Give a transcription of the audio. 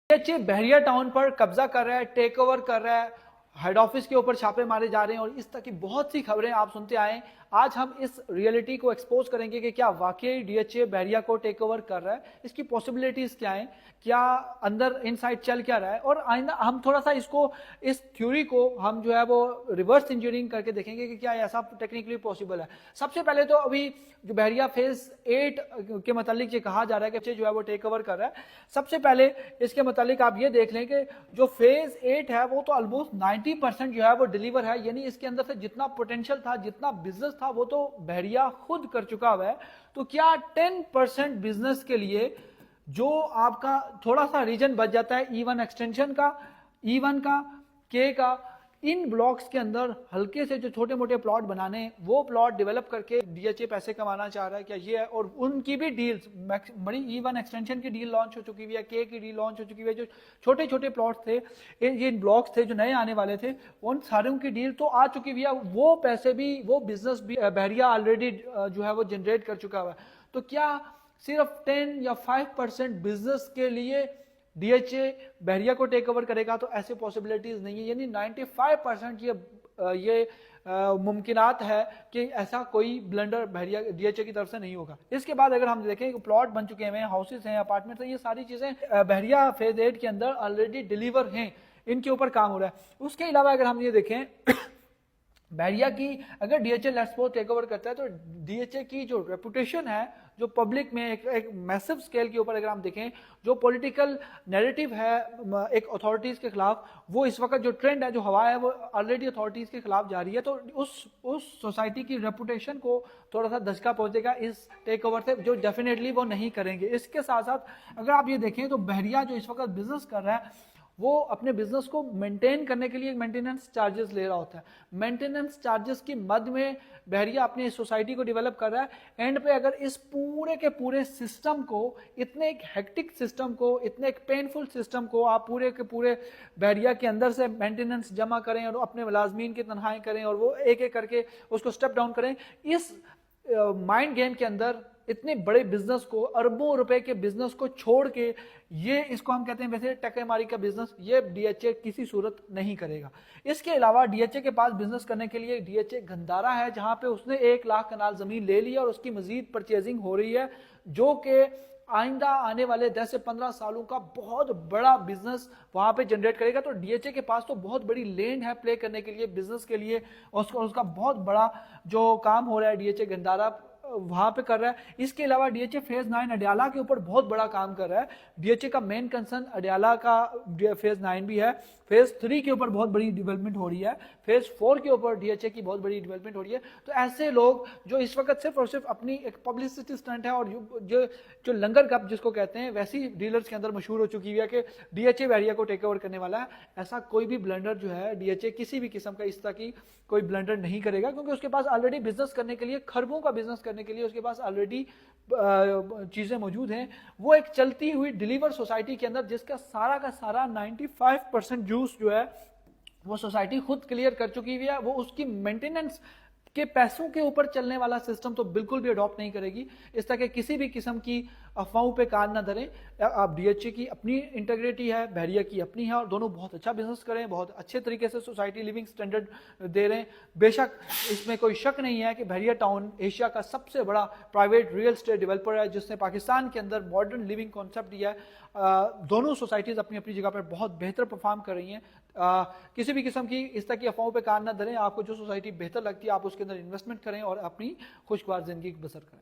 DHA बहरिया town पर कब्जा कर रहा है, टेक ओवर कर रहा है, हेड ऑफिस के ऊपर छापे मारे जा रहे हैं और इस तरह की बहुत सी खबरें आप सुनते आए। आज हम इस रियलिटी को एक्सपोज करेंगे कि क्या वाकई डीएचए बहरिया को टेक ओवर कर रहा है, इसकी पॉसिबिलिटीज क्या हैं, क्या अंदर इनसाइड चल क्या रहा है, और आइंदा हम थोड़ा सा इसको, इस थ्योरी को हम जो है वो रिवर्स इंजीनियरिंग करके देखेंगे कि क्या ऐसा टेक्निकली पॉसिबल है। सबसे पहले तो अभी जो बहरिया फेज 8 के मतलब ये कहा जा रहा है कि जो है वो टेक ओवर कर रहा है। सबसे पहले इसके मतलब आप ये देख लें कि जो फेज 8 है वो तो ऑलमोस्ट 90% जो है वो डिलीवर है, यानी इसके अंदर से जितना पोटेंशियल था, जितना बिजनेस था, वो तो बहरिया खुद कर चुका हुआ है। तो क्या 10% बिजनेस के लिए जो आपका थोड़ा सा रीजन बच जाता है E1 एक्सटेंशन का, E1 का, K का, इन ब्लॉक्स के अंदर हल्के से जो छोटे मोटे प्लॉट बनाने, वो प्लॉट डेवलप करके डीएचए पैसे कमाना चाह रहा है, क्या ये है? और उनकी भी डील्स बड़ी, E1 एक्सटेंशन की डील लॉन्च हो चुकी हुई है, K की डील लॉन्च हो चुकी है, जो छोटे छोटे प्लॉट थे, इन ब्लॉक्स थे जो नए आने वाले थे, उन सारों की डील तो आ चुकी हुई है। वो पैसे भी, वो बिजनेस भी बहरिया ऑलरेडी जो है वो जनरेट कर चुका हुआ है। तो क्या सिर्फ 10 या 5% बिजनेस के लिए डीएचए बहरिया को टेक ओवर करेगा? तो ऐसे पॉसिबिलिटीज नहीं है, यानी 95% ये मुमकिनात है कि ऐसा कोई ब्लंडर बहरिया डीएचए की तरफ से नहीं होगा। इसके बाद अगर हम देखें, प्लॉट बन चुके हैं, हाउसेस हैं, अपार्टमेंट हैं, ये सारी चीजें बहरिया फेज 8 के अंदर ऑलरेडी डिलीवर हैं, इनके ऊपर काम हो रहा है। उसके अलावा अगर हम ये देखें बहरिया की, अगर डीएचए लेट्स टेक ओवर करता है तो डीएचए की जो रेपुटेशन है, जो पब्लिक में एक मैसिव स्केल के ऊपर अगर हम देखें, जो पॉलिटिकल नैरेटिव है एक अथॉरिटीज के खिलाफ, वो इस वक्त जो ट्रेंड है, जो हवा है, वो ऑलरेडी अथॉरिटीज के खिलाफ जा रही है। तो उस सोसाइटी की रेपुटेशन को थोड़ा सा धचका पहुंचेगा इस टेक ओवर से, जो डेफिनेटली वो नहीं करेंगे। इसके साथ साथ अगर आप ये देखें तो बहरिया जो इस वक्त बिजनेस कर रहा है, वो अपने बिजनेस को मेंटेन करने के लिए मेंटेनेंस चार्जेस ले रहा होता है। मेंटेनेंस चार्जेस की मद में बहरिया अपनी सोसाइटी को डेवलप कर रहा है। एंड पे अगर इस पूरे के पूरे सिस्टम को, इतने एक हेक्टिक सिस्टम को, इतने एक पेनफुल सिस्टम को आप पूरे के पूरे बहरिया के अंदर से मेंटेनेंस जमा करें और अपने मुलाजमीन की तनख्वाहें करें और वो एक एक करके उसको स्टेप डाउन करें, इस माइंड गेम के अंदर इतने बड़े बिजनेस को, अरबों रुपए के बिजनेस को छोड़ के, ये इसको हम कहते हैं वैसे टकेमारी का बिजनेस, ये डीएचए किसी सूरत नहीं करेगा। इसके अलावा डीएचए के पास बिजनेस करने के लिए डीएचए गंदारा है, जहां पे उसने 1 लाख कनाल जमीन ले ली और उसकी मजीद परचेजिंग हो रही है, जो कि आइंदा आने वाले 10 से 15 सालों का बहुत बड़ा बिजनेस वहां पे जनरेट करेगा। तो डीएचए के पास तो बहुत बड़ी लैंड है प्ले करने के लिए, बिजनेस के लिए, उसका बहुत बड़ा जो काम हो रहा है डीएचए गंदारा वहां पे कर रहा है। इसके अलावा डीएचए फेज 9 अडयाला के ऊपर बहुत बड़ा काम कर रहा है। डीएचए का मेन कंसर्न अडयाला का फेज 9 भी है। फेज 3 के ऊपर बहुत बड़ी डेवलपमेंट हो रही है, फेज 4 के ऊपर डीएचए की बहुत बड़ी डेवलपमेंट हो रही है। तो ऐसे लोग जो इस वक्त सिर्फ और सिर्फ अपनी एक पब्लिसिटी स्टंट है, और जो लंगर कप जिसको कहते हैं, वैसी डीलर्स के अंदर मशहूर हो चुकी है कि डीएचए बहरिया को टेक ओवर करने वाला है। ऐसा कोई भी ब्लंडर जो है डीएचए किसी भी किस्म का इस तरह की कोई ब्लंडर नहीं करेगा, क्योंकि उसके पास ऑलरेडी बिजनेस करने के लिए, खरबों का बिजनेस करने के लिए उसके पास ऑलरेडी चीजें मौजूद हैं। वो एक चलती हुई डिलीवर सोसाइटी के अंदर, जिसका सारा का सारा 95% जूस जो है वो सोसाइटी खुद क्लियर कर चुकी हुई है। वो उसकी मेंटेनेंस के पैसों के ऊपर चलने वाला सिस्टम तो बिल्कुल भी अडॉप्ट नहीं करेगी। इस तरह के किसी भी किस्म की अफवाहों पे कान ना धरें। आप डीएचए की अपनी इंटीग्रिटी है, बहरिया की अपनी है, और दोनों बहुत अच्छा बिजनेस करें, बहुत अच्छे तरीके से सोसाइटी लिविंग स्टैंडर्ड दे रहे हैं। बेशक इसमें कोई शक नहीं है कि बहरिया टाउन एशिया का सबसे बड़ा प्राइवेट रियल एस्टेट डेवलपर है, जिसने पाकिस्तान के अंदर मॉडर्न लिविंग कॉन्सेप्ट दिया है। दोनों सोसाइटीज अपनी अपनी जगह पर बहुत बेहतर परफॉर्म कर रही हैं। किसी भी किस्म की इस तरह की अफवाहों पे कान ना धरें। आपको जो सोसाइटी बेहतर लगती है आप उसके अंदर इन्वेस्टमेंट करें और अपनी खुशगवार जिंदगी बसर करें।